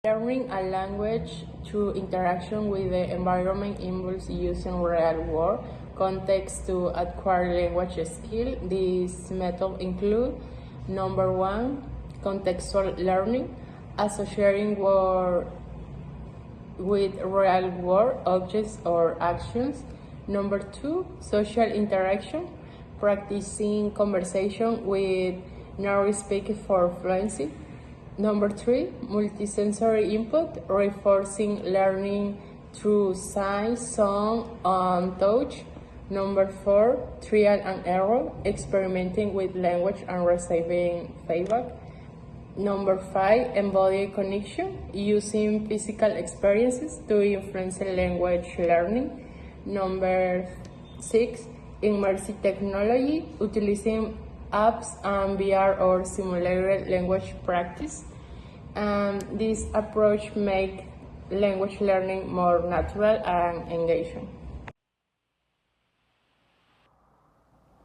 Learning a language through interaction with the environment involves using real-world context to acquire language skill. These methods include: number one, contextual learning, associating word with real-world objects or actions. Number two, social interaction, practicing conversation with native speakers for fluency. Number three, multisensory input, reinforcing learning through sight, sound, and touch. Number four, trial and error, experimenting with language and receiving feedback. Number five, embodied cognition, using physical experiences to influence language learning. Number six, immersive technology, utilizing apps and VR or simulated language practice. This approach makes language learning more natural and engaging.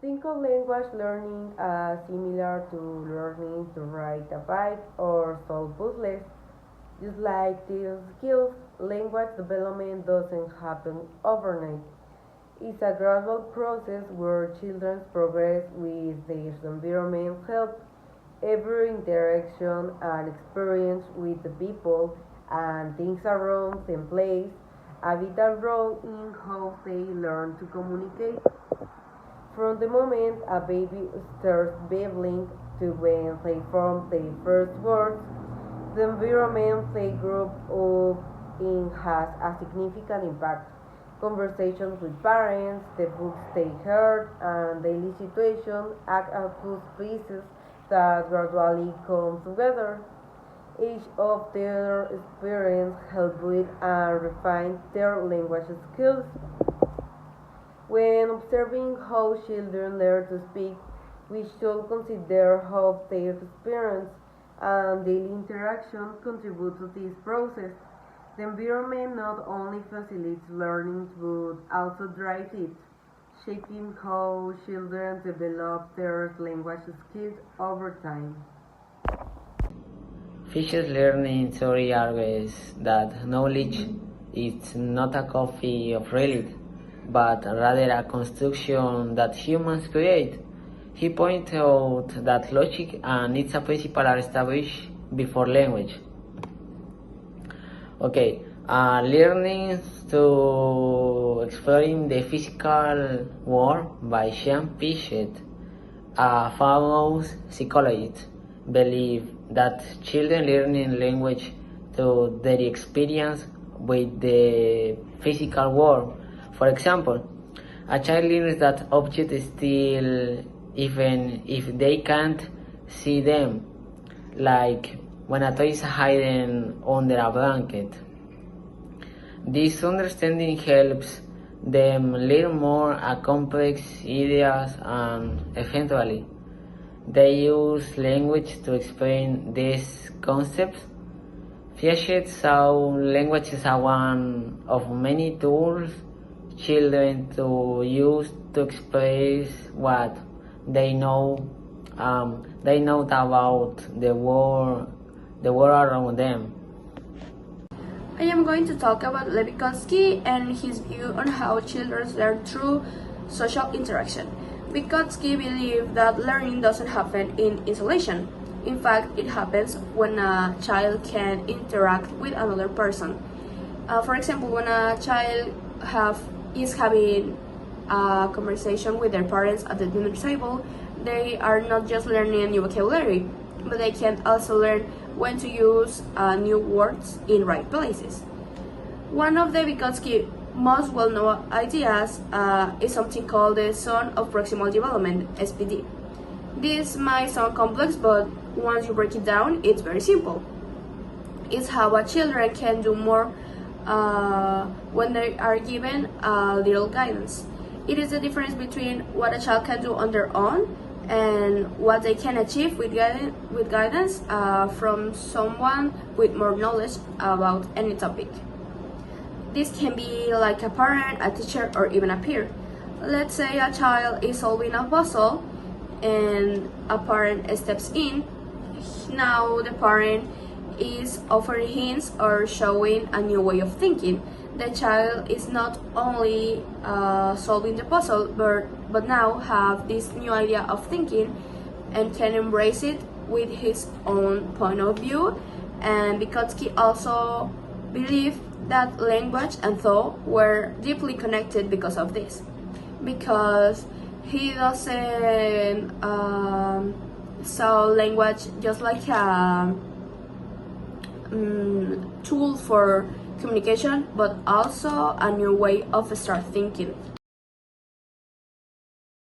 Think of language learning as similar to learning to ride a bike or solve puzzles. Just like these skills, language development doesn't happen overnight. It's a gradual process where children progress with their environment help. Every interaction and experience with the people and things around them plays a vital role in how they learn to communicate. From the moment a baby starts babbling to when they form their first words, the environment they grew up in has a significant impact. Conversations with parents, the books they heard, and daily situations act as puzzle pieces that gradually come together. Each of their experiences help build and refine their language skills. When observing how children learn to speak, we should consider how their experience and daily interaction contribute to this process. The environment not only facilitates learning but also drives it, shaping how children develop their language skills over time. Fisher's learning theory argues that knowledge is not a copy of reality, but rather a construction that humans create. He points out that logic and its principles are established before language. Okay, learning to exploring the physical world by Jean Piaget, a famous psychologist, believe that children learning language through their experience with the physical world. For example, a child learns that objects still even if they can't see them, like when a toy is hidden under a blanket. This understanding helps them learn more complex ideas and eventually they use language to explain these concepts. Piaget saw language as one of many tools children to use to express what they know about the world around them. I am going to talk about Vygotsky and his view on how children learn through social interaction. Vygotsky believed that learning doesn't happen in isolation. In fact, it happens when a child can interact with another person. For example, when a child is having a conversation with their parents at the dinner table, they are not just learning a new vocabulary, but they can also learn when to use new words in right places. One of the Vygotsky most well-known ideas is something called the zone of proximal development, SPD. This might sound complex, but once you break it down, it's very simple. It's how a children can do more when they are given a little guidance. It is the difference between what a child can do on their own and what they can achieve with guidance from someone with more knowledge about any topic. This can be like a parent, a teacher, or even a peer. Let's say a child is solving a puzzle and a parent steps in. Now the parent is offering hints or showing a new way of thinking. The child is not only solving the puzzle, but now have this new idea of thinking and can embrace it with his own point of view. And Vygotsky also believed that language and thought were deeply connected because of this, because he doesn't saw language just like a tool for communication, but also a new way of start thinking.